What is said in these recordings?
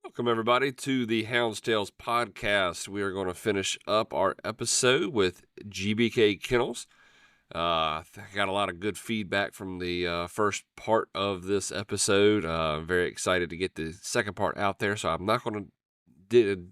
Welcome, everybody, to the Hounds Tales podcast. We are going to finish up our episode with GBK Kennels. I got a lot of good feedback from the first part of this episode. I'm very excited to get the second part out there, so I'm not going to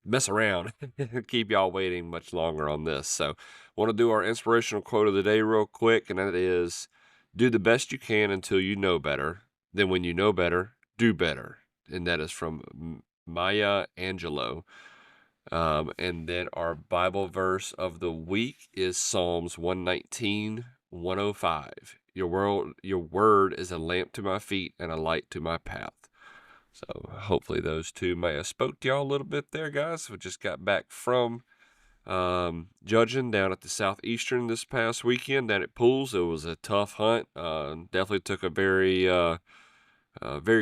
mess around and keep y'all waiting much longer on this. So, I want to do our inspirational quote of the day real quick, and that is, "Do the best you can until you know better. Then when you know better, do better." And that is from Maya Angelou. And then our Bible verse of the week is Psalms 119, 105. Your word is a lamp to my feet and a light to my path. So hopefully those two may have spoke to y'all a little bit there, guys. We just got back from judging down at the Southeastern this past weekend down at Pools. It was a tough hunt. Definitely took a very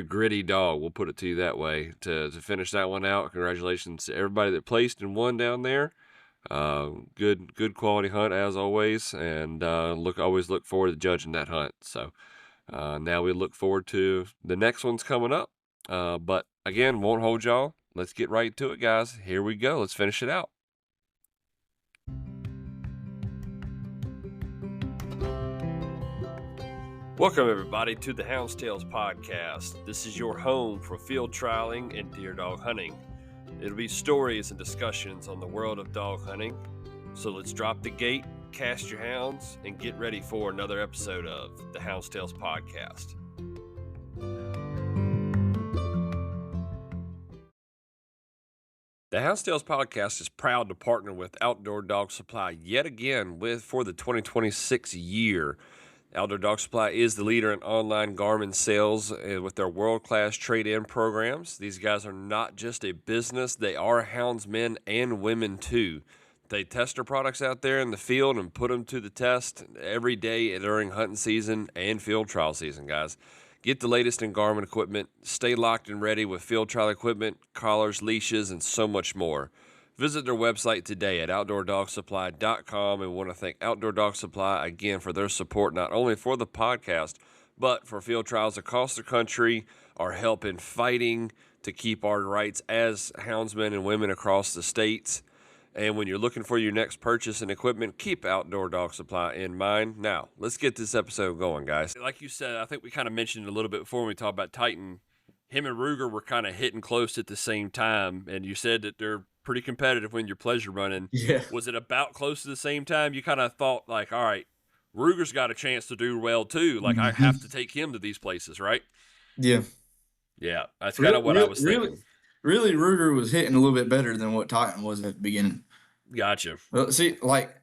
gritty dog, we'll put it to you that way, to finish that one out. Congratulations to everybody that placed and won down there. Good quality hunt as always, and always look forward to judging that hunt. So now we look forward to the next one's coming up. But again, won't hold y'all. Let's get right to it, guys. Here we go. Let's finish it out. Welcome, everybody, to the Hounds Tales podcast. This is your home for field trialing and deer dog hunting. It'll be stories and discussions on the world of dog hunting. So let's drop the gate, cast your hounds, and get ready for another episode of the Hounds Tales podcast. The Hounds Tales podcast is proud to partner with Outdoor Dog Supply yet again for the 2026 year. Outdoor Dog Supply is the leader in online Garmin sales with their world-class trade-in programs. These guys are not just a business, they are houndsmen and women too. They test their products out there in the field and put them to the test every day during hunting season and field trial season, guys. Get the latest in Garmin equipment, stay locked and ready with field trial equipment, collars, leashes, and so much more. Visit their website today at outdoordogsupply.com, and want to thank Outdoor Dog Supply again for their support, not only for the podcast, but for field trials across the country, our help in fighting to keep our rights as houndsmen and women across the states. And when you're looking for your next purchase and equipment, keep Outdoor Dog Supply in mind. Now, let's get this episode going, guys. Like you said, I think we kind of mentioned a little bit before when we talked about Titan. Him and Ruger were kind of hitting close at the same time, and you said that they're pretty competitive when you're pleasure running. Yeah. Was it about close to the same time? You kind of thought, like, all right, Ruger's got a chance to do well too. Like, I have to take him to these places, right? Yeah. Yeah, that's kind of what I was thinking. Really, Ruger was hitting a little bit better than what Titan was at the beginning. Gotcha. Well, see, like,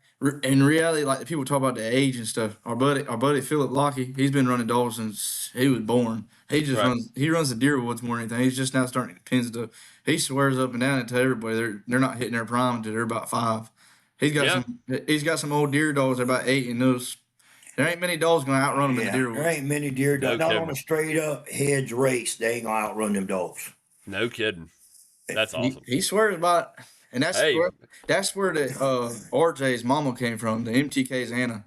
in reality, like, the people talk about the age and stuff. Our buddy Philip Lockie, he's been running dogs since he was born. He just runs the deer woods more than anything. He's just now starting to pin stuff. He swears up and down and tell everybody they're not hitting their prime until they're about 5. He's got some old deer dogs that are about 8, and those there ain't many dogs gonna outrun them in the deer woods. There ain't many deer dogs. Not on a straight up hedge race, they ain't gonna outrun them dogs. No kidding. That's awesome. He swears about it. And that's where the RJ's mama came from, the MTK's Anna.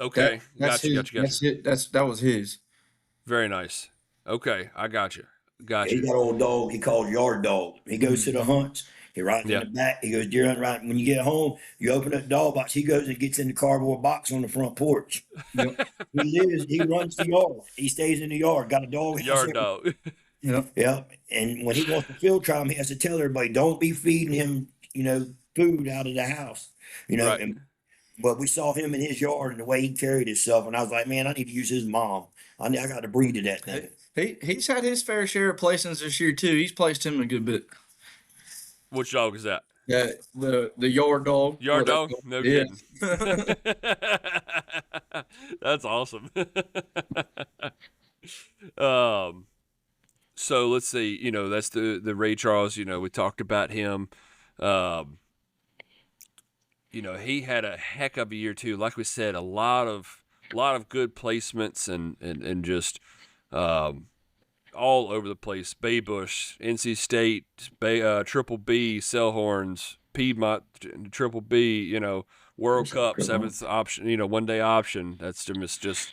Okay, gotcha. That was his. Very nice. Okay, I got you. He got an old dog he called Yard Dog. He goes to the hunts. He rides in the back. He goes deer hunting. Right when you get home, you open up the dog box. He goes and gets in the cardboard box on the front porch. He runs the yard. He stays in the yard. Got a dog. Yard dog. Yeah. And when he wants to field trial him, he has to tell everybody, don't be feeding him, food out of the house. Right. But we saw him in his yard and the way he carried himself, and I was like, man, I need to use his mom. I got to breed to that thing. He's had his fair share of placings this year too. He's placed him a good bit. Which dog is that? Yeah, the yard dog. Yard dog? No kidding. That's awesome. So let's see, that's the Ray Charles, we talked about him. He had a heck of a year too. Like we said, a lot of good placements and just all over the place. Bay Bush, NC State, Triple B, Selhorns, Piedmont, Triple B, World Cup, 7th option, one day option. That's just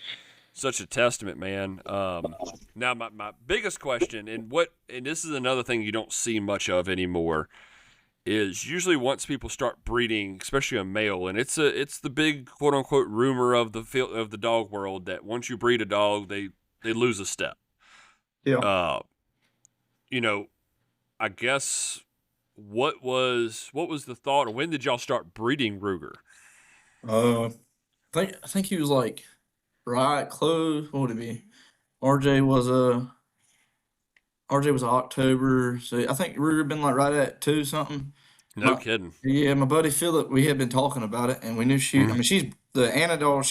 Such a testament, man. Now my biggest question, and this is another thing you don't see much of anymore, is usually once people start breeding, especially a male, and it's the big quote unquote rumor of the field of the dog world that once you breed a dog, they lose a step. Yeah. Uh, you know, I guess what was the thought, or when did y'all start breeding Ruger? I think he was like right close. What would it be? RJ was RJ was October, so I think we been like right at 2 something. No My kidding. Yeah, my buddy Philip, we had been talking about it, and we knew she. I Mm. mean, she's the Anadol.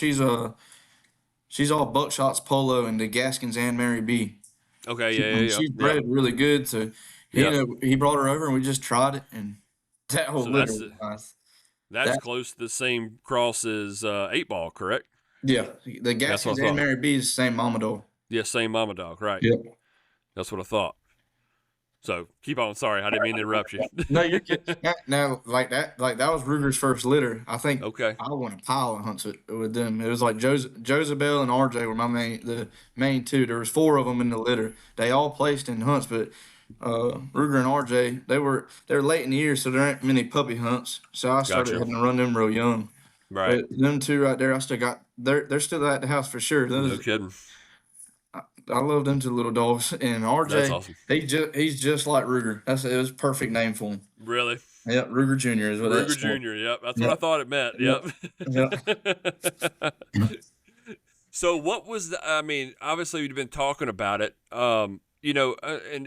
She's all Buckshots Polo and the Gaskins and Mary B. Okay, I mean, yeah, she's yep, bred really good, so yep. he brought her over and we just tried it, and that whole So litter was nice. that's That close to the same cross as 8 Ball, correct? Yeah, the That's what Gaskins I and thought. Mary B is the same mama dog. Yeah, same mama dog, right? Yep. That's what I thought. So keep on. Sorry, I didn't mean to interrupt you. No, you're good. Now, like that was Ruger's first litter. I think Okay. I won a pile of hunts with them. It was like Josabel and RJ were the main two. There was 4 of them in the litter. They all placed in hunts, but Ruger and RJ they were late in the year, so there ain't many puppy hunts. So I started Gotcha. having to run them real young. Right. But them two right there, I still got. They're still at the house for sure. No Those kidding. I love them two little dogs. And That's RJ, awesome. he's just like Ruger. It was a perfect name for him. Really? Yep, Ruger Jr. is what Ruger that's for. Jr. Yep, that's what I Yep, thought it meant. yep, Yep. yep. So what was I mean, obviously you've been talking about it. And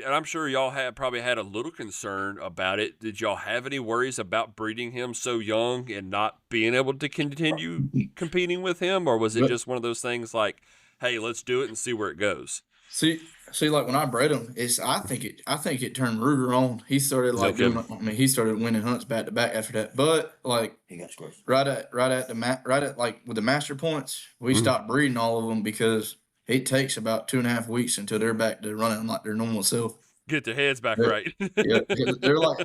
I'm sure y'all probably had a little concern about it. Did y'all have any worries about breeding him so young and not being able to continue competing with him, or was it But just one of those things like, hey, let's do it and see where it goes? see, like when I bred him, I think it turned Ruger on. He started No like doing. kidding. I mean, he started winning hunts back to back after that. But like He got squished. right at like with the master points, we Mhm. stopped breeding all of them because it takes about 2.5 weeks until they're back to running like their normal self. Get their heads back They're, right. yeah,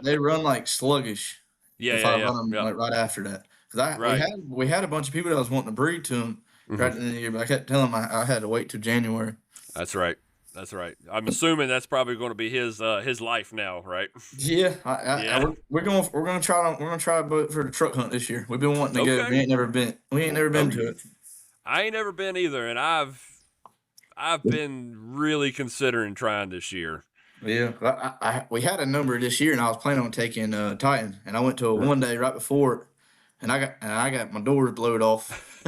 they run like sluggish Yeah, if yeah, I yeah, run them yeah. like right after that. Because Right. we had a bunch of people that was wanting to breed to them Hmm. right in the year, but I kept telling them I had to wait till January. That's right. That's right. I'm assuming that's probably going to be his life now, right? Yeah, Yeah. we're gonna try boat for the truck hunt this year. We've been wanting to go. Okay. We ain't never been to it. I ain't never been either, and I've been really considering trying this year. Yeah, we had a number this year, and I was planning on taking Titan, and I went to a one day right before it, and I got my doors blowed off.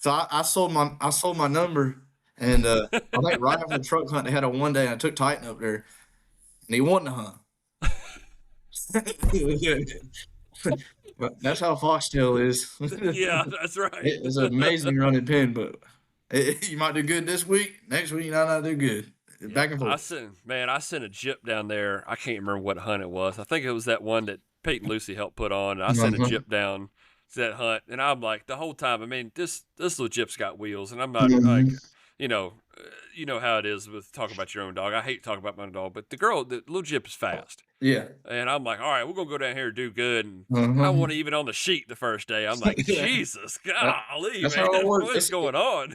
So I sold my number, and I think right after the truck hunt they had a one day, and I took Titan up there, and he won the hunt. But that's how foxtail is. Yeah, that's right. It's an amazing running pin, but you might do good this week. Next week, you might not do good. Yeah, Back and forth. I sent a jip down there. I can't remember what hunt it was. I think it was that one that Pete and Lucy helped put on. I sent a Uh-huh. jip down to that hunt, and I'm like the whole time. I mean, this little jip's got wheels, and I'm not like, Mhm. you know, you know how it is with talking about your own dog. I hate talking about my own dog, but the little jip is fast. Yeah. And I'm like, all right, we're gonna go down here and do good. And I Uh-huh. wasn't even on the sheet the first day. I'm like, Yeah. Jesus, That- golly, that's man, how it works. what's going on?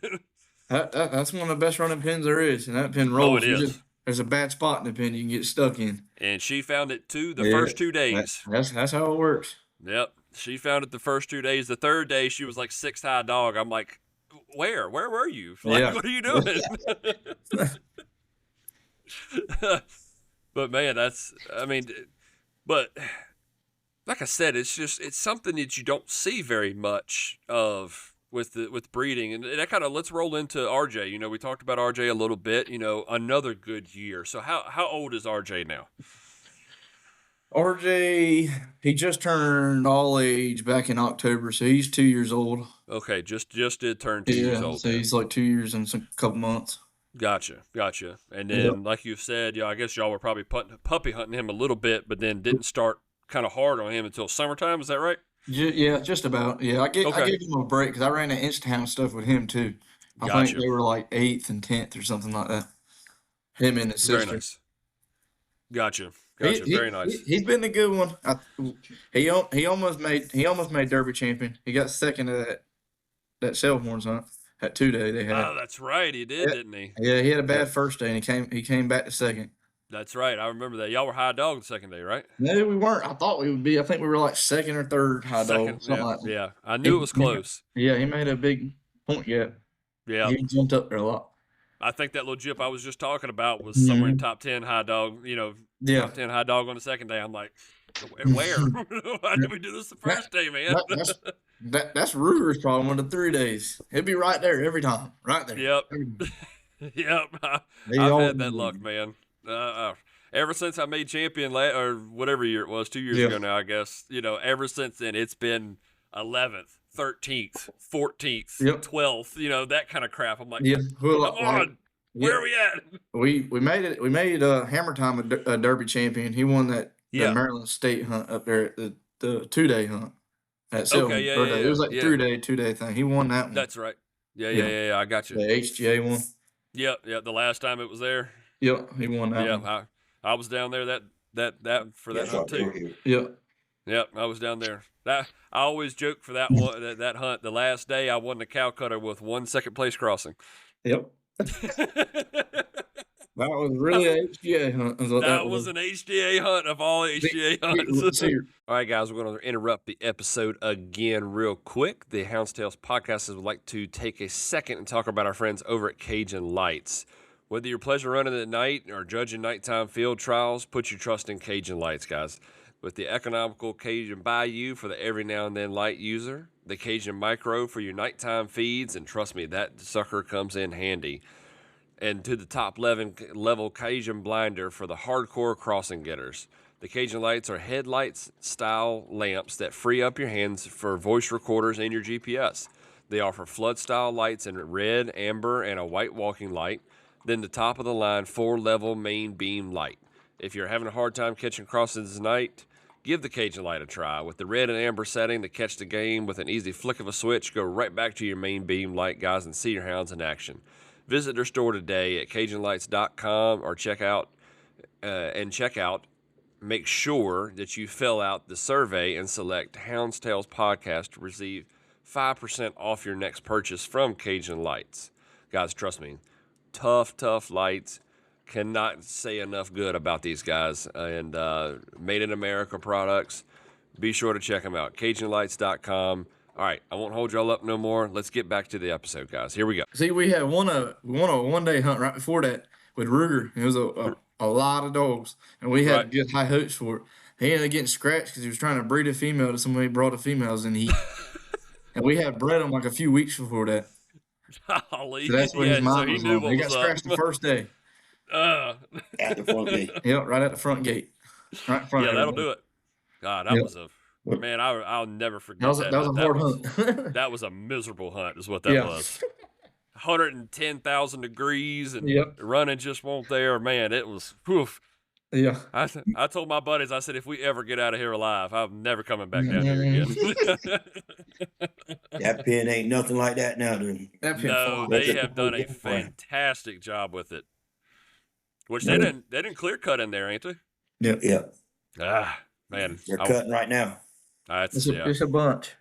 That's one of the best running pins there is, and that pin Oh, it rolls. is. There's a bad spot in the pin you can get stuck in. And she found it too the Yeah, first 2 days. that's how it works. Yep, she found it the first 2 days. The third day, she was like 6 high dog. I'm like, where were you? Like, Yeah. what are you doing? But man, but like I said, it's something that you don't see very much of with breeding, and that kind of let's roll into RJ. You know, we talked about RJ a little bit. You know, another good year. So how old is RJ now? RJ, he just turned all age back in October, so he's 2 years old. Okay, just did turn 2 years Yeah, old so then. he's like 2 years and some couple months. Gotcha. And Yep. then, like you said, I guess y'all were probably puppy hunting him a little bit, but then didn't start kind of hard on him until summertime. Is that right? Yeah, just about. Yeah, I Okay, gave him a break because I ran the Instahound stuff with him too. I think gotcha. they were like 8th and 10th or something like that. Him and his Very sister. nice. Gotcha. Very nice. He's been a good one. He almost made Derby champion. He got second at that Selhorns hunt. That 2-day they had. Oh, that's right. He did, didn't he? Yeah, he had a bad first day, and he came back to second. That's right. I remember that. Y'all were high dog the second day, right? No, we weren't. I thought we would be. I think we were like second or third high Second, dog, something like that. yeah. I knew it was close. Yeah, he made a big point gap. Yeah. He jumped up there a lot. I think that little jip I was just talking about was somewhere in top 10 high dog, top 10 high dog on the second day. I'm like, where? Why did we do this the first day, man? That's Ruger's problem with the 3 days. He'd be right there every time. Right there. Yep. Yep. I've had that luck, man. Ever since I made champion or whatever year it was, 2 years ago now, I guess, ever since then, it's been 11th, 13th, 14th, 12th, that kind of crap. I'm like, come on, where are we at? We made it. We made Hammer Time a Derby champion. He won the Maryland State hunt up there at the 2-day hunt. At Okay, yeah. It was like 3-day thing. He won that one. That's right. Yeah. I got you. The HGA one. Yep. The last time it was there. Yep, he won that one. Yeah, I was down there that for that hunt too. Yep, I was down there. I always joke for that one that hunt. The last day I won the cow cutter with 1 second place crossing. Yep. That was really an HGA hunt. That was an HGA hunt of all HGA hunts. All right, guys, we're going to interrupt the episode again real quick. The Hounds Tales podcast would like to take a second and talk about our friends over at Cajun Lights. Whether you're pleasure running at night or judging nighttime field trials, put your trust in Cajun Lights, guys. With the economical Cajun Bayou for the every now and then light user, the Cajun Micro for your nighttime feeds, and trust me, that sucker comes in handy. And to the top level Cajun Blinder for the hardcore crossing getters. The Cajun Lights are headlights style lamps that free up your hands for voice recorders and your GPS. They offer flood style lights in red, amber, and a white walking light. Then the top of the line 4-level main beam light. If you're having a hard time catching crossings at night, give the Cajun Light a try. With the red and amber setting to catch the game with an easy flick of a switch, go right back to your main beam light, guys, and see your hounds in action. Visit their store today at CajunLights.com or check out. Make sure that you fill out the survey and select Hounds Tales Podcast to receive 5% off your next purchase from Cajun Lights. Guys, trust me, tough lights. Cannot say enough good about these guys. And Made in America products. Be sure to check them out. CajunLights.com. All right, I won't hold y'all up no more. Let's get back to the episode, guys. Here we go. See, we had won a 1-day hunt right before that with Ruger. It was a lot of dogs, and we had good high hopes for it. He ended up getting scratched because he was trying to breed a female to somebody who brought the females in heat. And we had bred them like a few weeks before that. Golly. So that's what his mind was on. He got scratched the first day. At the front gate. Yep, right at the front gate. Right in front. Yeah, that'll do it. God, that was man. I'll never forget that. That was a hard hunt. That was a miserable hunt, is what that was. 110,000 degrees and running just won't there. Man, it was. Whew. Yeah. I told my buddies, I said, if we ever get out of here alive, I'm never coming back down here again. That pen ain't nothing like that now, dude. No, they have done a fantastic job with it. Which they didn't clear cut in there, ain't they? Yeah. Ah, man. They're cutting right now. It's a bunch.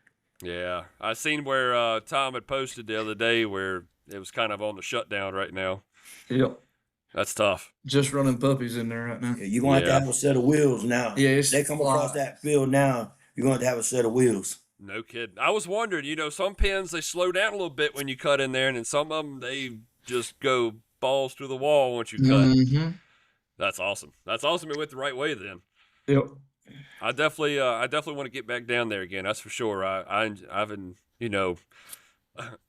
Yeah. I seen where Tom had posted the other day where it was kind of on the shutdown right now. Yep. That's tough. Just running puppies in there right now. Yeah, you're going to have a set of wheels now. Yeah, they come across that field now, you're going to have a set of wheels. No kidding. I was wondering, some pens, they slow down a little bit when you cut in there, and then some of them, they just go balls to the wall once you cut. Mm-hmm. That's awesome. That's awesome. It went the right way then. Yep. I definitely want to get back down there again. That's for sure. I've been,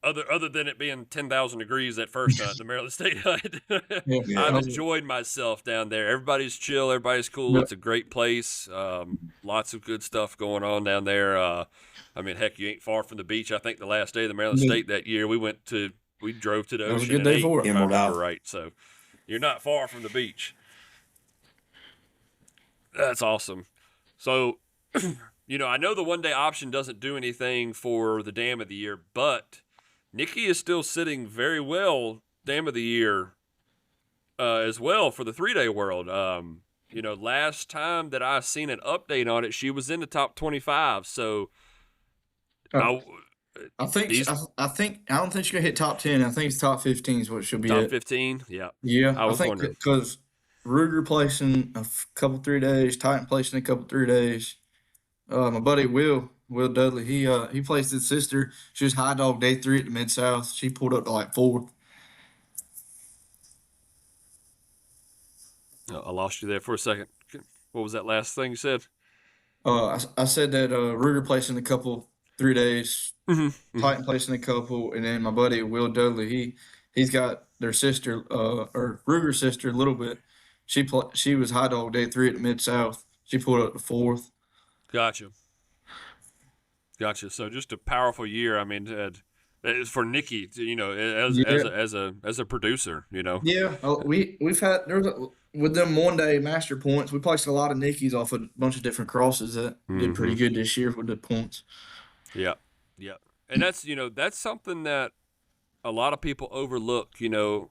other than it being 10,000 degrees that first hunt, the Maryland State hunt, I've enjoyed myself down there. Everybody's chill. Everybody's cool. It's a great place. Lots of good stuff going on down there. Heck, you ain't far from the beach. I think the last day of the Maryland State that year, we drove to the ocean. It was a good day for it. If I remember right. So you're not far from the beach. That's awesome. So, I know the 1-day option doesn't do anything for the Dam of the Year, but Nikki is still sitting very well Dam of the Year as well for the 3-day world. Last time that I seen an update on it, she was in the top 25. So I think These I don't think she's gonna hit top 10. I think it's top 15 is what she'll be top at. 15. Yeah, Yeah, I I was think wondering. because Ruger placing couple 3 days, Titan placing a couple 3 days. My buddy Will Dudley, he placed his sister. She was high dog day 3 at the Mid South. She pulled up to like 4th. I lost you there for a second. What was that last thing you said? I said that Ruger placing a couple 3 days, Mm-hmm. Titan placing a couple, and then my buddy Will Dudley, he's got their sister, or Ruger's sister, a little bit. She was high dog day 3 at the Mid South. She pulled up to 4th. Gotcha. Gotcha. So just a powerful year. I mean, it's for Nikki, you know, Yeah, as a producer, you know. yeah. We've had with them 1 day master points. We placed a lot of Nickies off a bunch of different crosses that did Mm-hmm. pretty good this year with the points. Yeah. Yeah. And that's, you know, that's something that a lot of people overlook. You know,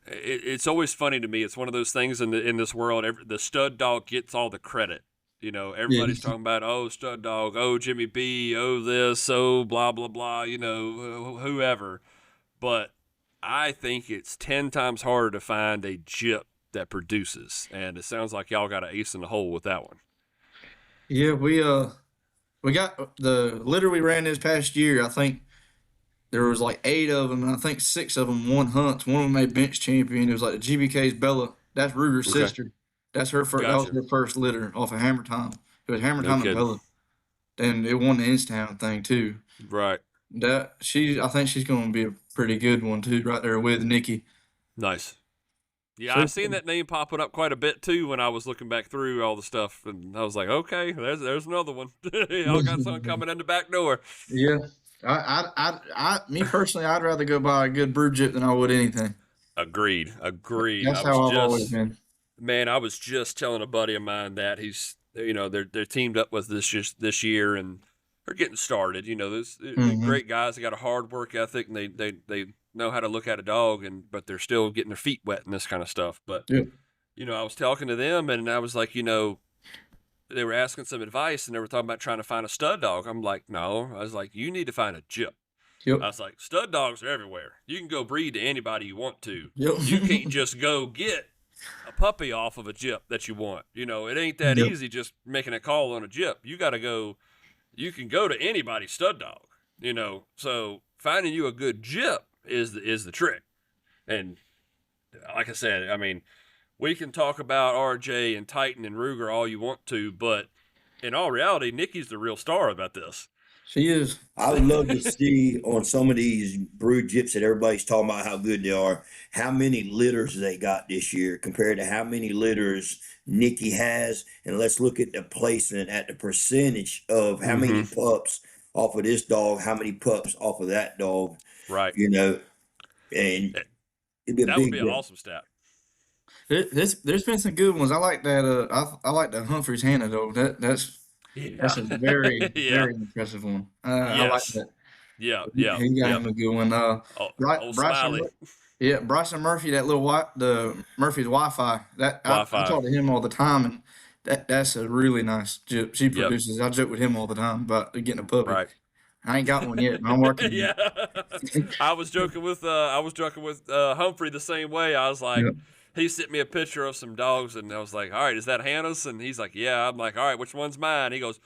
it's always funny to me. It's one of those things in this world. The stud dog gets all the credit. You know, Yeah, everybody's talking about, oh, stud dog, oh, Jimmy B, oh, this, oh, blah blah blah. You know, whoever. But I think it's 10 times harder to find a gyp that produces, and it sounds like y'all got an ace in the hole with that one. yeah. We got the litter we ran this past year. I think there was like 8 of them, and I think 6 of them won hunts. One of them made bench champion. It was like the GBK's Bella. That's Ruger's Okay, sister. That's her first. That was gotcha. her first litter off of Hammer Time. It was Hammer No Time and kidding. Bella, and it won the Instown thing too. Right. I think she's going to be a pretty good one too, right there with Nikki. Nice. Yeah, I So seen that name popping up quite a bit too when I was looking back through all the stuff, and I was like, okay, there's another one. Y'all got something coming in the back door. yeah, me personally, I'd rather go buy a good brew jip than I would anything. Agreed. Agreed. That's how I've always been. Man, I was just telling a buddy of mine that he's, you know, they're teamed up with this year, and they're getting started. You know, they're Hmm. great guys. They got a hard work ethic, and they know how to look at a dog, but they're still getting their feet wet and this kind of stuff. But Yeah, you know, I was talking to them, and I was like, you know, they were asking some advice, and they were talking about trying to find a stud dog. I'm like, no. I was like, you need to find a gyp. yep, I was like, stud dogs are everywhere. You can go breed to anybody you want to. yep, You can't just go get a puppy off of a gyp that you want. You know, it ain't that yep. easy just making a call on a gyp. You got to go, you can go to anybody's stud dog, you know. So finding you a good gyp is the trick. And like I said, I mean, we can talk about RJ and Titan and Ruger all you want to, but in all reality, Nikki's the real star about this. She is. I would love to see on some of these brood gyps that everybody's talking about how good they are, how many litters they got this year compared to how many litters Nikki has. And let's look at the placement at the percentage of how Mm-hmm. many pups off of this dog, how many pups off of that dog, Right. you know, and it'd be a That would be big an difference. awesome stat. There's been some good ones. I like that. I like the Humphreys Hannah though. That's Yeah. a very Yeah. very impressive one. I like Yes. that. Yeah. He, Yeah. he got Yeah. him a good one. Oh, Bri- old Bryson. Smiley. Yeah, Bryson Murphy. That little the Murphy's Wi-Fi. That I Wi-Fi. talk to him all the time, and that's a really nice jip. She Yep. produces. I joke with him all the time about getting a puppy. Right. I ain't got one yet. But I'm working on Yeah. it. I was joking with Humphrey the same way. I was like, Yeah. he sent me a picture of some dogs, and I was like, all right, is that Hannah's? And he's like, yeah. I'm like, all right, which one's mine? He goes,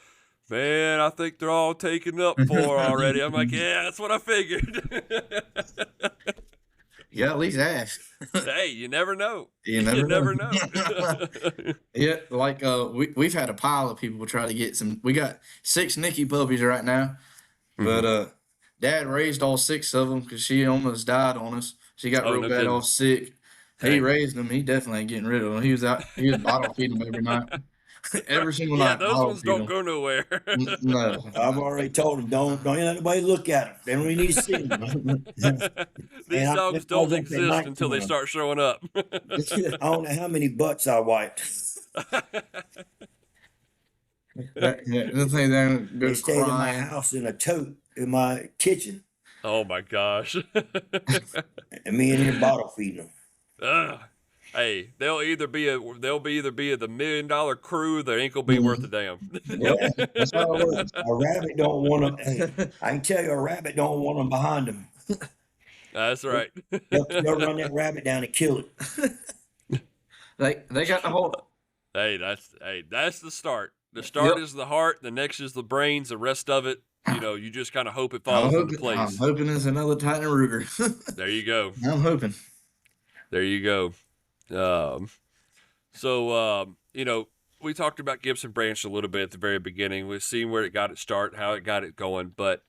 man, I think they're all taken up for already. I'm like, yeah, that's what I figured. Yeah, at least ask. Hey, you never know. You You never never know. know. Yeah, like we've had a pile of people try to get some. We got 6 Nikki puppies right now, Mhm. but Dad raised all 6 of them because she almost died on us. She got Oh, real no bad kidding. off sick. He Dang. raised them. He definitely ain't getting rid of them. He was bottle feeding them every night, every single Yeah, night. those Bottle ones feed don't them. go nowhere. No, I've already told them don't let anybody look at them. They don't even need to see them. These And dogs this don't dog's up at exist until they nighttime. start showing up. I don't know how many butts I wiped. the thing that They goes stayed in my crying. house in a tote in my kitchen, Oh my gosh. and me in here bottle feeding them. Ugh. Hey, they'll either be the $1 million crew. They ain't gonna be worth a damn. Yeah, that's how it works. A rabbit don't want them. Hey, I can tell you, a rabbit don't want them behind them. That's right. They'll run that rabbit down and kill it. They got the whole. Hey, that's the start. The start Yep. is the heart. The next is the brains. The rest of it, you just kind of hope it falls into I'm place. hoping it's another Titan Ruger. There you go. I'm hoping. There you go. So we talked about Gibson Branch a little bit at the very beginning. We've seen where it got its start, how it got it going, but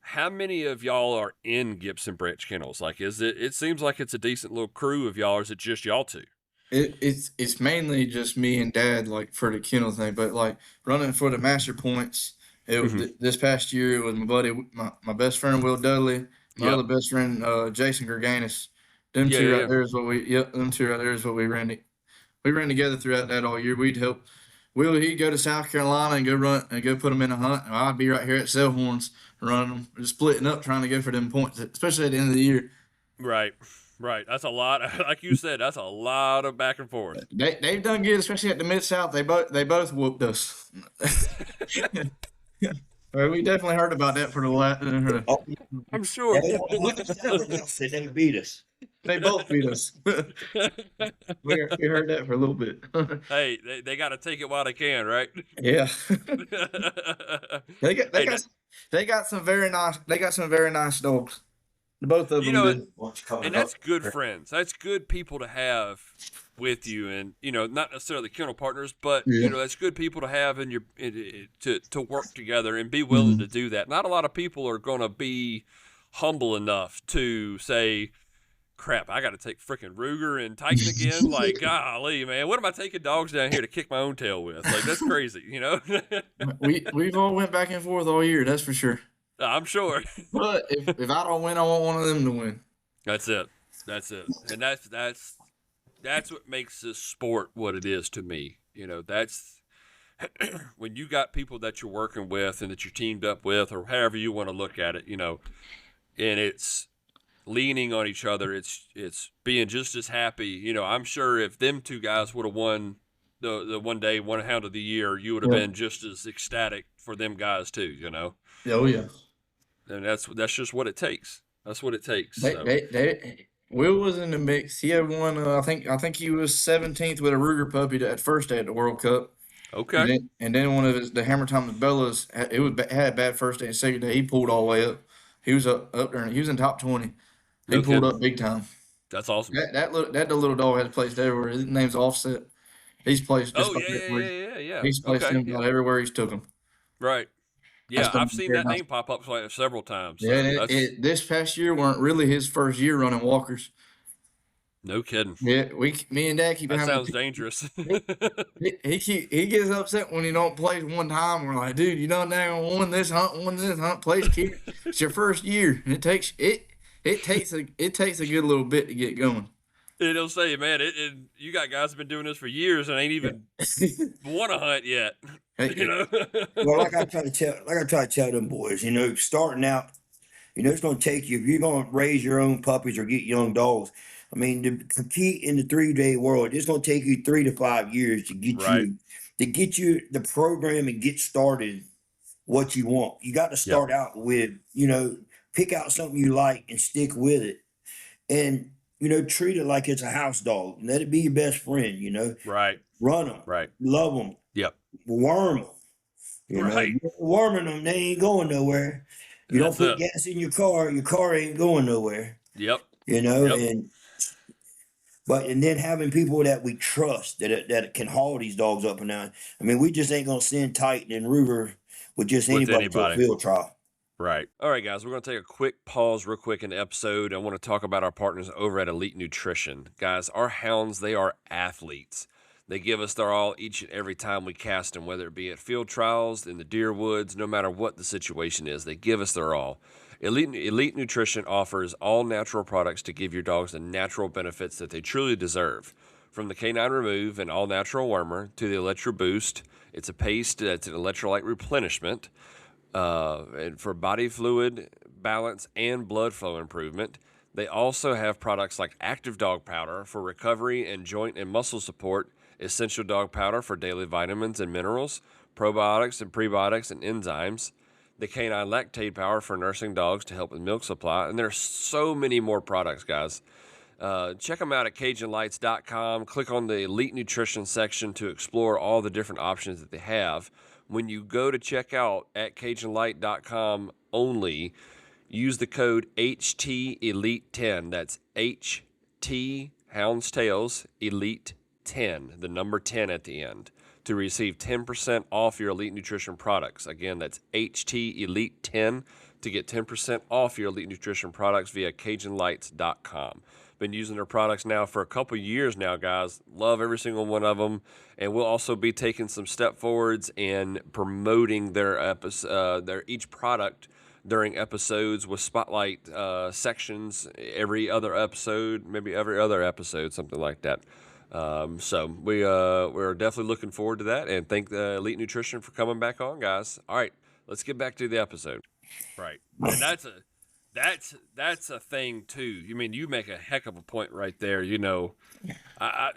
how many of y'all are in Gibson Branch Kennels? Like, it seems like it's a decent little crew of y'all, or is it just y'all two? It's mainly just me and Dad, like for the kennel thing, but like running for the master points. This past year it was my buddy, my best friend Will Dudley, my Yep. other best friend Jason Gerganis. Them Yeah, two yeah, right yeah. there is what we. Yep, them two right there is what we ran. We ran together throughout that all year. We'd help. Will he'd go to South Carolina and go run and go put them in a hunt, and I'd be right here at Sellhorns running them, just splitting up trying to go for them points, especially at the end of the year. Right. That's a lot. Like you said, that's a lot of back and forth. They've done good, especially at the Mid South. They both whooped us. Well, we definitely heard about that for the last. Oh, I'm sure. they beat us. They both beat us. We heard that for a little bit. Hey, they got to take it while they can, right? Yeah, they got Hey, they got they got some very nice dogs. Both of you them know, did. and that's good friends. That's good people to have with you, and not necessarily kennel partners, but Yeah. that's good people to have in to work together and be willing to do that. Not a lot of people are going to be humble enough to say, crap, I got to take freaking Ruger and Titan again. Like, golly, man, what am I taking dogs down here to kick my own tail with? Like, that's crazy, We've all went back and forth all year. That's for sure. I'm sure. But if I don't win, I want one of them to win. That's it. And that's what makes this sport what it is to me. That's when you got people that you're working with and that you're teamed up with, or however you want to look at it, and it's leaning on each other. It's being just as happy. I'm sure if them two guys would have won the one day one Hound of the Year, you would have been just as ecstatic for them guys too. Oh yeah. And that's just what it takes. That's what it takes. Will was in the mix. He had one. I think he was 17th with a Ruger puppy at first day at the World Cup. Okay. And then one of the Hammer Time Bellas. Had a bad first day and second day. He pulled all the way up. He was up there. And he was in top 20. He No pulled kidding. up big time. That's awesome. That little dog has placed everywhere. His name's Offset. He's placed just Oh, about everywhere. yeah. He's placed Okay. him about everywhere he's took him. Right. That's Yeah, been I've seen very that nice. name pop up several times. So Yeah, and that's this past year weren't really his first year running walkers. no kidding. Yeah, me and Dad keep That having. sounds dangerous. He gets upset when he don't place one time. We're like, dude, you done now won this hunt, place kid. It's your first year. And it takes a good little bit to get going. It'll say, man, you got guys that been doing this for years and ain't even won a hunt yet. Well, like I try to tell them boys, starting out, it's going to take you if you're going to raise your own puppies or get young dogs. I mean, to compete in the 3-day world, it's going to take you 3 to 5 years to get Right. you the program and get started what you want. You got to start out with, pick out something you like and stick with it. And, treat it like it's a house dog. Let it be your best friend, Right. Run them. Right. Love them. Yep. Worm them. Right. You're warming them, they ain't going nowhere. You That's don't put it. gas in your car ain't going nowhere. Yep. Yep. And then having people that we trust that can haul these dogs up and down. I mean, we just ain't gonna send Titan and Ruger with just anybody to a field trial. Right. All right, guys, we're going to take a quick pause real quick in the episode. I want to talk about our partners over at Elite Nutrition. Guys, our hounds, they are athletes. They give us their all each and every time we cast them, whether it be at field trials, in the deer woods, no matter what the situation is. They give us their all. Elite Nutrition offers all natural products to give your dogs the natural benefits that they truly deserve. From the Canine Remove, an all-natural wormer, to the Electro Boost. It's a paste that's an electrolyte replenishment. And for body fluid balance and blood flow improvement. They also have products like Active Dog Powder for recovery and joint and muscle support, Essential Dog Powder for daily vitamins and minerals, probiotics and prebiotics and enzymes, the Canine Lactate Powder for nursing dogs to help with milk supply, and there's so many more products, guys. Check them out at CajunLights.com. Click on the Elite Nutrition section to explore all the different options that they have. When you go to check out at CajunLight.com only, use the code HTElite10. That's HT Hounds Tails Elite 10, the number 10 at the end, to receive 10% off your Elite Nutrition products. Again, that's HT Elite 10 to get 10% off your Elite Nutrition products via CajunLights.com. Been using their products now for a couple years now, guys. Love every single one of them, and we'll also be taking some step forwards and promoting their each product during episodes with spotlight sections every other episode, maybe every other episode, something like that. So we're definitely looking forward to that, and thank the Elite Nutrition for coming back on, guys. All right, let's get back to the episode. Right, and that's a thing too. I mean, you make a heck of a point right there. You know,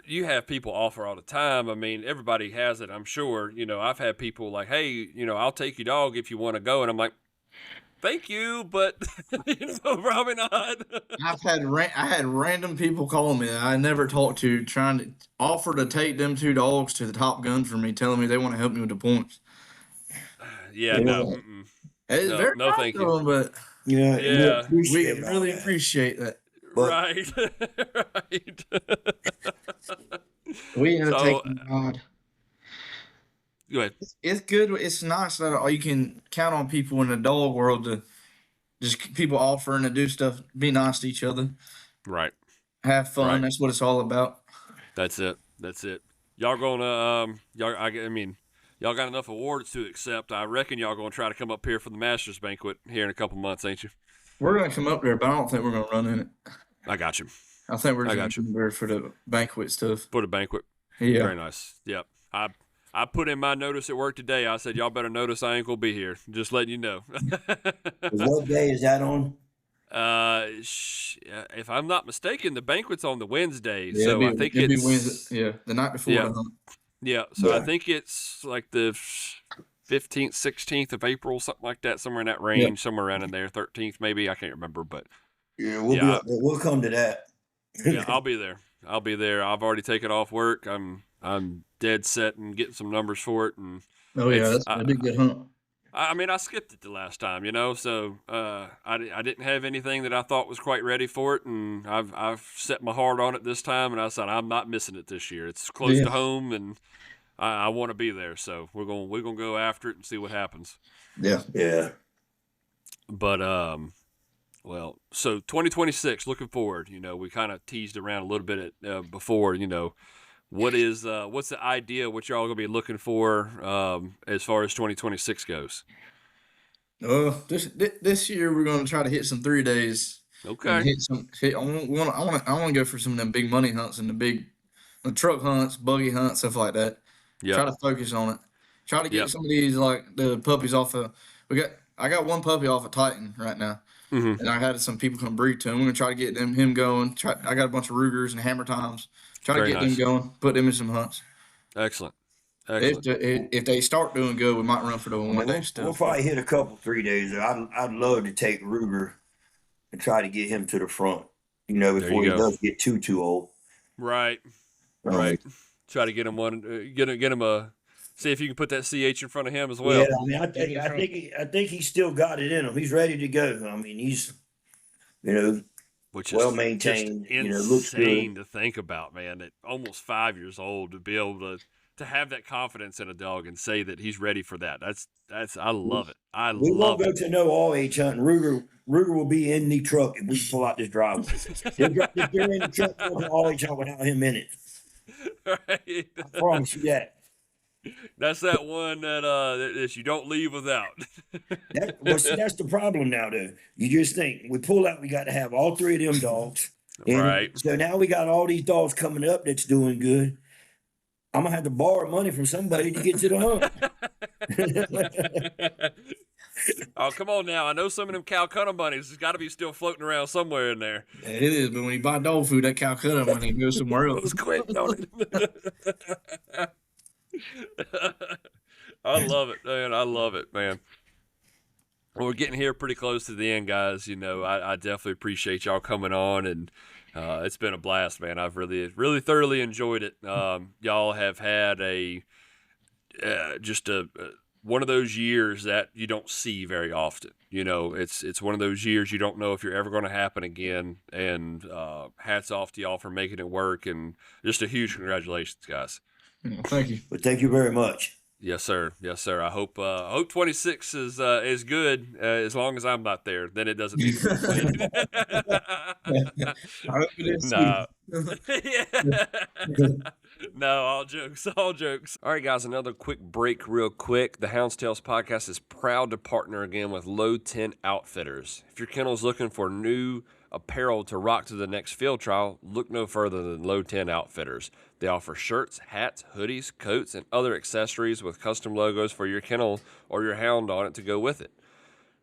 you have people offer all the time. I mean, everybody has it, I'm sure. You know, I've had people like, hey, you know, I'll take your dog if you want to go, and I'm like, thank you, but probably not. I had random people call me that I never talked to, trying to offer to take them 2 dogs to the Top Gun for me, telling me they want to help me with the points. Yeah, no, It's very no, nice thank of you. them, but Yeah, we really appreciate that. Right, right. We end up taking God. Go ahead. It's good. It's nice that you can count on people in the dog world to just people offering to do stuff, be nice to each other, Right. have fun. Right. That's what it's all about. That's it. Y'all gonna I mean, y'all got enough awards to accept. I reckon y'all gonna try to come up here for the Masters banquet here in a couple months, ain't you? We're gonna come up there, but I don't think we're gonna run in it. I got you. I think we're just gonna come there for the banquet stuff. For the banquet. Yeah. Very nice. Yep. I put in my notice at work today. I said, y'all better notice I ain't gonna be here. Just letting you know. What day is that on? If I'm not mistaken, the banquet's on the Wednesday, Yeah, so I think it's Wednesday. Yeah, the night before. Yeah. Yeah, so I think it's like the 15th, 16th of April, something like that, somewhere in that range, somewhere around in there, 13th maybe, I can't remember, but yeah, we'll come to that. Yeah, I'll be there. I've already taken off work. I'm dead set and getting some numbers for it, and that's a big good hunt. I mean, I skipped it the last time, you know, so I didn't have anything that I thought was quite ready for it, and I've set my heart on it this time, and I said I'm not missing it this year. It's close to home, and I want to be there, so we're gonna go after it and see what happens. Yeah. But well, so 2026, looking forward. You know, we kind of teased around a little bit before. You know, what's the idea? What y'all gonna be looking for as far as 2026 goes? This year we're gonna try to hit some 3 days. Okay. I want to go for some of them big money hunts and the truck hunts, buggy hunts, stuff like that. Yeah. Try to focus on it. Try to get some of these, like the puppies off of. I got one puppy off of Titan right now, and I had some people come breed to him. We're gonna try to get him going. I got a bunch of Rugers and Hammer Times. Try to get them going. Put them in some hunts. Excellent. If they start doing good, we might run for the 1 day stuff. We'll probably hit a couple 3 days. I'd love to take Ruger and try to get him to the front. You know, before he does get too old. Right. Right. Try to get him get him a. See if you can put that CH in front of him as well. Yeah, I mean, I think he's still got it in him. He's ready to go. I mean, he's, you know, which well is maintained. Insane, you know, looks good to think about, man. At almost 5 years old, to be able to have that confidence in a dog and say that he's ready for that. That's I love it. We won't go to no all age hunting. Ruger will be in the truck if we pull out this driveway. They're in the truck for the all age hunt without him in it. Right. I promise you that. That's that one that you don't leave without. That's the problem now, though. You just think we pull out, we got to have all 3 of them dogs. Right. So now we got all these dogs coming up that's doing good. I'm gonna have to borrow money from somebody to get to the hunt. Oh, come on now. I know some of them Calcutta bunnies has got to be still floating around somewhere in there. Yeah, it is, but when you buy dog food, that Calcutta money goes somewhere else. Goes quick, don't it? I love it, man. I love it, man. Well, we're getting here pretty close to the end, guys. You know, I definitely appreciate y'all coming on, and it's been a blast, man. I've really thoroughly enjoyed it. Y'all have had just a one of those years that you don't see very often. You know, it's one of those years you don't know if you're ever going to happen again. And hats off to y'all for making it work, and just a huge congratulations, guys. Thank you. But thank you very much. Yes, sir. Yes, sir. I hope 26 is good as long as I'm not there. Then it doesn't need to be played. I hope it is No. too. No, all jokes, all jokes. All right, guys, another quick break real quick. The Hounds Tales podcast is proud to partner again with Low 10 Outfitters. If your kennel's looking for new apparel to rock to the next field trial, look no further than Low 10 Outfitters. They offer shirts, hats, hoodies, coats, and other accessories with custom logos for your kennel or your hound on it to go with it.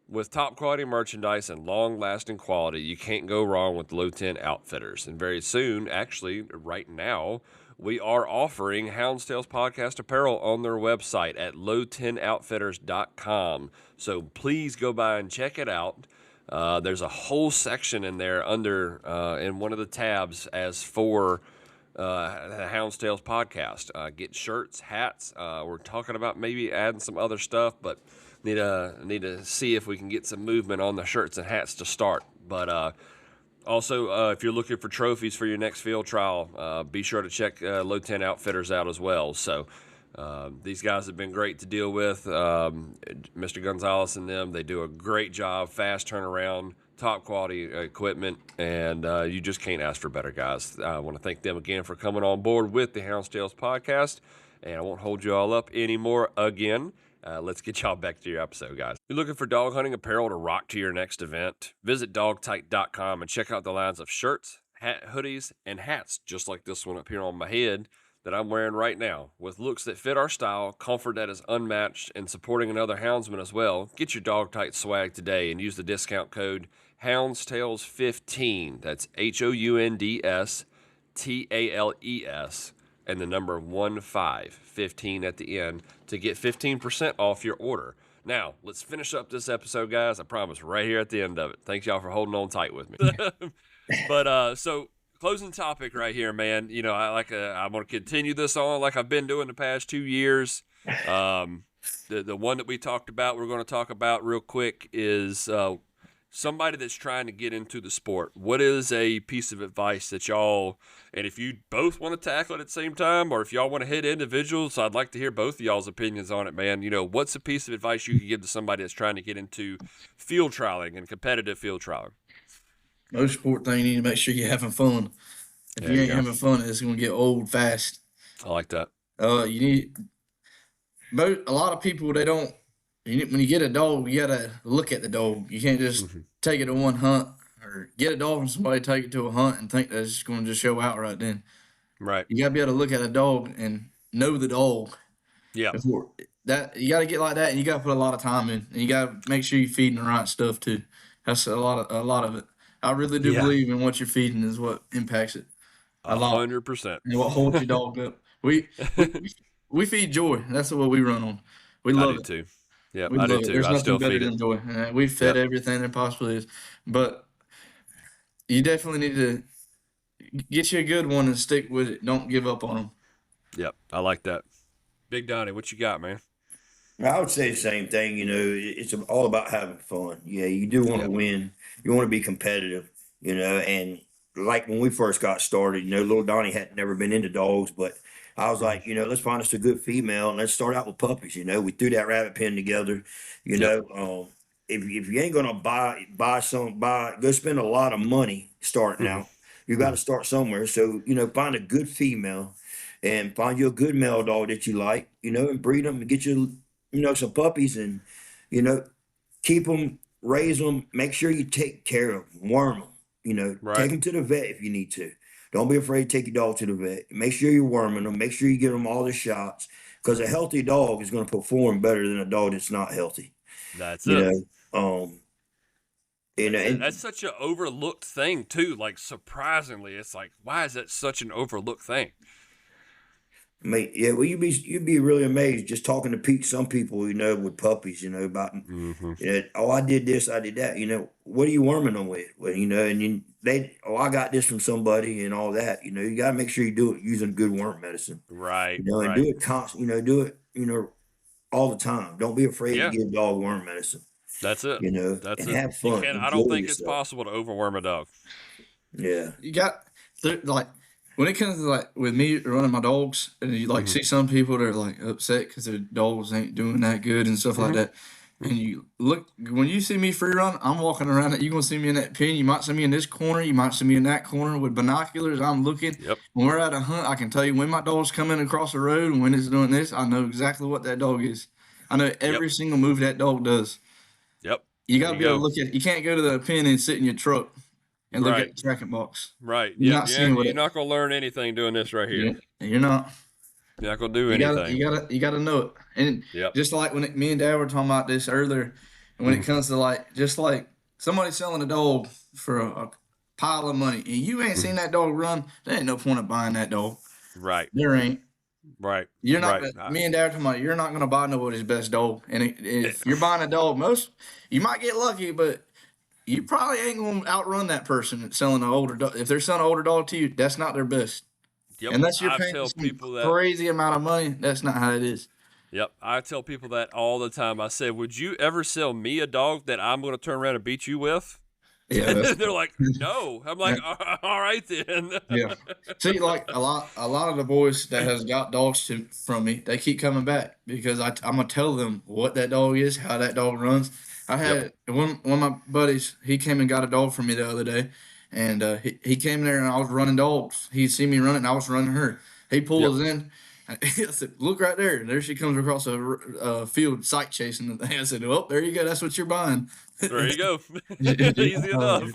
With top quality merchandise and long-lasting quality, you can't go wrong with Low 10 Outfitters. And very soon, actually right now, we are offering Hounds Tales Podcast apparel on their website at low10outfitters.com. So please go by and check it out. There's a whole section in there under in one of the tabs as for the Hounds Tales Podcast. Get shirts, hats. We're talking about maybe adding some other stuff, but need to see if we can get some movement on the shirts and hats to start. But also, if you're looking for trophies for your next field trial, be sure to check Low 10 Outfitters out as well. So these guys have been great to deal with. Mr. Gonzalez and them, they do a great job, fast turnaround, top quality equipment, and you just can't ask for better, guys. I want to thank them again for coming on board with the Hounds Tales podcast, and I won't hold you all up anymore again. Let's get y'all back to your episode, guys. You're looking for dog hunting apparel to rock to your next event? Visit dogtight.com and check out the lines of shirts, hoodies, and hats, just like this one up here on my head that I'm wearing right now, with looks that fit our style, comfort that is unmatched, and supporting another houndsman as well. Get your Dog Tight swag today and use the discount code HoundsTales15. That's HOUNDSTALES and the number 15 at the end to get 15% off your order. Now, let's finish up this episode, guys. I promise, right here at the end of it. Thanks, y'all, for holding on tight with me. But so closing topic right here, man. You know, I'm going to continue this on like I've been doing the past 2 years. The one that we talked about, we're going to talk about real quick is somebody that's trying to get into the sport. What is a piece of advice that y'all, and if you both want to tackle it at the same time, or if y'all want to hit individuals, I'd like to hear both of y'all's opinions on it, man. You know, what's a piece of advice you could give to somebody that's trying to get into field trialing and competitive field trialing? Most important thing, you need to make sure you're having fun. If you ain't having fun, it's going to get old fast. I like that. You need, a lot of people, they don't, when you get a dog, you got to look at the dog. You can't just take it to one hunt or get a dog from somebody, take it to a hunt and think that's going to just show out right then. Right. You got to be able to look at a dog and know the dog. Yeah. Before that, you got to get like that, and you got to put a lot of time in, and you got to make sure you're feeding the right stuff too. That's a lot of it. I really do believe in what you're feeding is what impacts it. 100%. And what holds your dog up. We feed joy. That's what we run on. We love it too. Yeah, I do too. There's nothing better than joy. We've fed everything there possibly is, but you definitely need to get you a good one and stick with it. Don't give up on them. Yep, I like that. Big Donnie, what you got, man? I would say the same thing. You know, it's all about having fun. Yeah, you do want to win. You want to be competitive. You know, and like when we first got started, you know, little Donnie had never been into dogs, but I was like, you know, let's find us a good female and let's start out with puppies. You know, we threw that rabbit pen together. You know, if you ain't gonna go spend a lot of money starting out, you got to start somewhere. So you know, find a good female and find you a good male dog that you like. You know, and breed them and get you some puppies and keep them, raise them, make sure you take care of them, worm them. You know, take them to the vet if you need to. Don't be afraid to take your dog to the vet. Make sure you're worming them. Make sure you give them all the shots because a healthy dog is going to perform better than a dog that's not healthy. That's You it. know, That's such an overlooked thing too. Like surprisingly, it's like, why is that such an overlooked thing? I mean, yeah, well, you'd be really amazed just talking to some people, with puppies, about, Mm-hmm. oh, I did this, I did that, what are you worming them with? Well, and oh, I got this from somebody and all that, you got to make sure you do it using good worm medicine, Right, and do right. it do it, all the time. Don't be afraid to Yeah, give dog worm medicine, that's it. That's and it. have You fun, can't. I don't enjoy think it's yourself. possible to overworm a dog. Yeah. You got like when it comes to like with me running my dogs, and you like Mm-hmm. see some people that are like upset because their dogs ain't doing that good and stuff like Mm-hmm. that. And you look when you see me free run, I'm walking around it. You're gonna see me in that pen. You might see me in this corner. You might see me in that corner with binoculars. I'm looking. Yep. When we're at a hunt, I can tell you when my dog's coming across the road and when it's doing this. I know exactly what that dog is. I know Yep. every single move that dog does. Yep. You There got to you be able to go. look at. You can't go to the pen and sit in your truck and look at Right. the tracking box. Right. You're Yep. not Yeah. seeing what You're it. not gonna learn anything doing this right here. Yeah, you're not. You're not gonna do You gotta, anything. you gotta, you gotta know it. And Yep. just like me and Dad were talking about this earlier, when it Mhm. comes to like, just like somebody selling a dog for a pile of money, and you ain't seen Mhm. that dog run, there ain't no point of buying that dog. Right. There ain't. Right. You're not. Right. Me and Dad were talking about you're not gonna buy nobody's best dog. And if you're buying a dog, you might get lucky, but you probably ain't gonna outrun that person that's selling an older dog. If they're selling an older dog to you, that's not their best. Yep. Unless you're I paying tell some people that. crazy amount of money, that's not how it is. Yep. I tell people that all the time. I said, "Would you ever sell me a dog that I'm gonna turn around and beat you with?" Yeah, that's They're like, "No." I'm like, "All right then." yeah. See, like a lot of the boys that has got dogs from me, they keep coming back because I'm gonna tell them what that dog is, how that dog runs. I Yep. had one of my buddies. He came and got a dog from me the other day, and he came there and I was running dogs. He see me running, and I was running her. He Yep. pulls in. I said, "Look right there! There she comes across a field, sight chasing the thing." I said, "Oh, there you go. That's what you're buying." There you go. Yeah. Easy enough.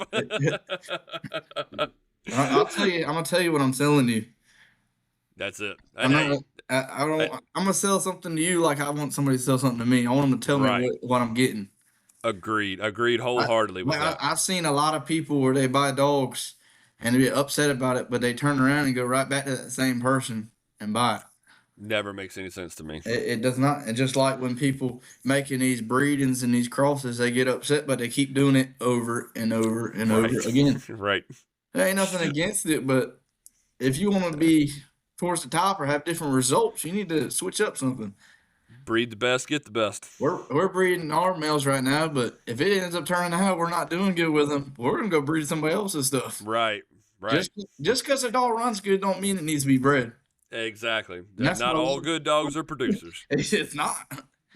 I'll tell you. I'm gonna tell you what I'm selling you. That's it. I'm And not. hey, I don't. I'm gonna sell something to you like I want somebody to sell something to me. I want them to tell me right. what I'm getting. Agreed. Agreed wholeheartedly with that. I've seen a lot of people where they buy dogs and they get upset about it, but they turn around and go right back to that same person and buy it. Never makes any sense to me. It does not. And just like when people making these breedings and these crosses, they get upset, but they keep doing it over and over and over Right. again. Right. There ain't nothing against it, but if you want to be towards the top or have different results, you need to switch up something. Breed the best, get the best. We're breeding our males right now, but if it ends up turning out we're not doing good with them, we're gonna go breed somebody else's stuff. Right. Right. Just because a dog runs good, don't mean it needs to be bred. Exactly. And that's Not what I all love. good dogs are producers. It's not.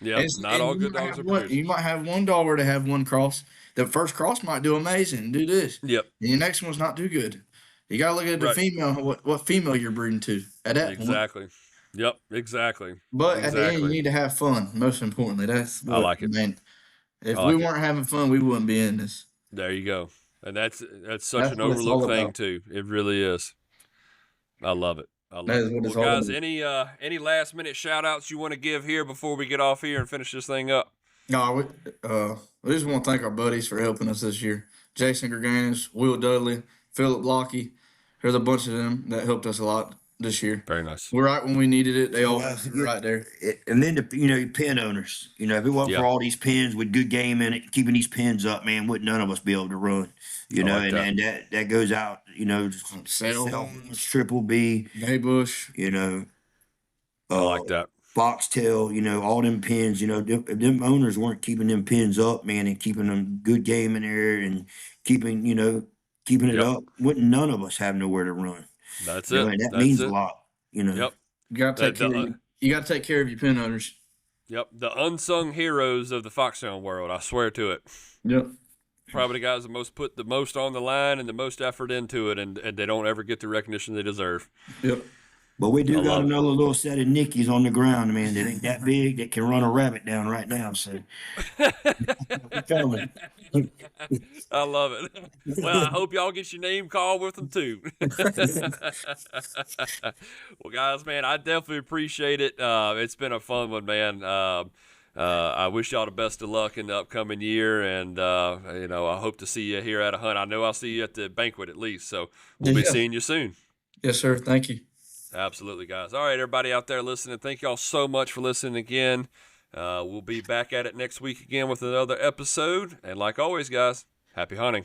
Yep. Not And all good dogs are you producers. might have one dog where they have one cross. The first cross might do amazing and do this, Yep. and your next one's not too good. You gotta look at the Right. female, what female you're breeding to at that point. Exactly. Yep. Exactly. But at the end, you Exactly. need to have fun. Most importantly, that's I what like it. man. If I we like it. weren't having fun, we wouldn't be in this. There you go. And that's such That's an what it's overlooked all thing about. too. It really is. I love it. I That love is it. what Well, it's all guys, about. any last minute shout outs you want to give here before we get off here and finish this thing up? No, we just want to thank our buddies for helping us this year. Jason Gerganis, Will Dudley, Philip Lockie. There's a bunch of them that helped us a lot this year. Very nice. We're right when we needed it. They all Well, were right there. and then your pen owners. If it wasn't Yeah. for all these pens with good game in it, keeping these pens up, man, would none of us be able to run. I like that. And that goes out. Sale, Triple B. Maybush. I like that. Foxtail. All them pens. If them owners weren't keeping them pens up, man, and keeping them good game in there and keeping it Yep. up, wouldn't none of us have nowhere to run. That's And it. that That's means it. a lot. Yep. You gotta take The- care. You gotta take care of your pen owners. Yep. The unsung heroes of the foxhound world. I swear to it. Yep. Probably the guys that put the most on the line and the most effort into it, and they don't ever get the recognition they deserve. Yep. But we do I got love it. another little set of Nickies on the ground, man. That ain't that big that can run a rabbit down right now. So we're coming. I love it. Well, I hope y'all get your name called with them too. Well, guys, man, I definitely appreciate it. It's been a fun one, man. I wish y'all the best of luck in the upcoming year, and I hope to see you here at a hunt. I know I'll see you at the banquet at least, so we'll be Yeah. seeing you soon. Yes, sir. Thank you. Absolutely, guys. All right, everybody out there listening, thank y'all so much for listening again. We'll be back at it next week again with another episode, and like always, guys, happy hunting.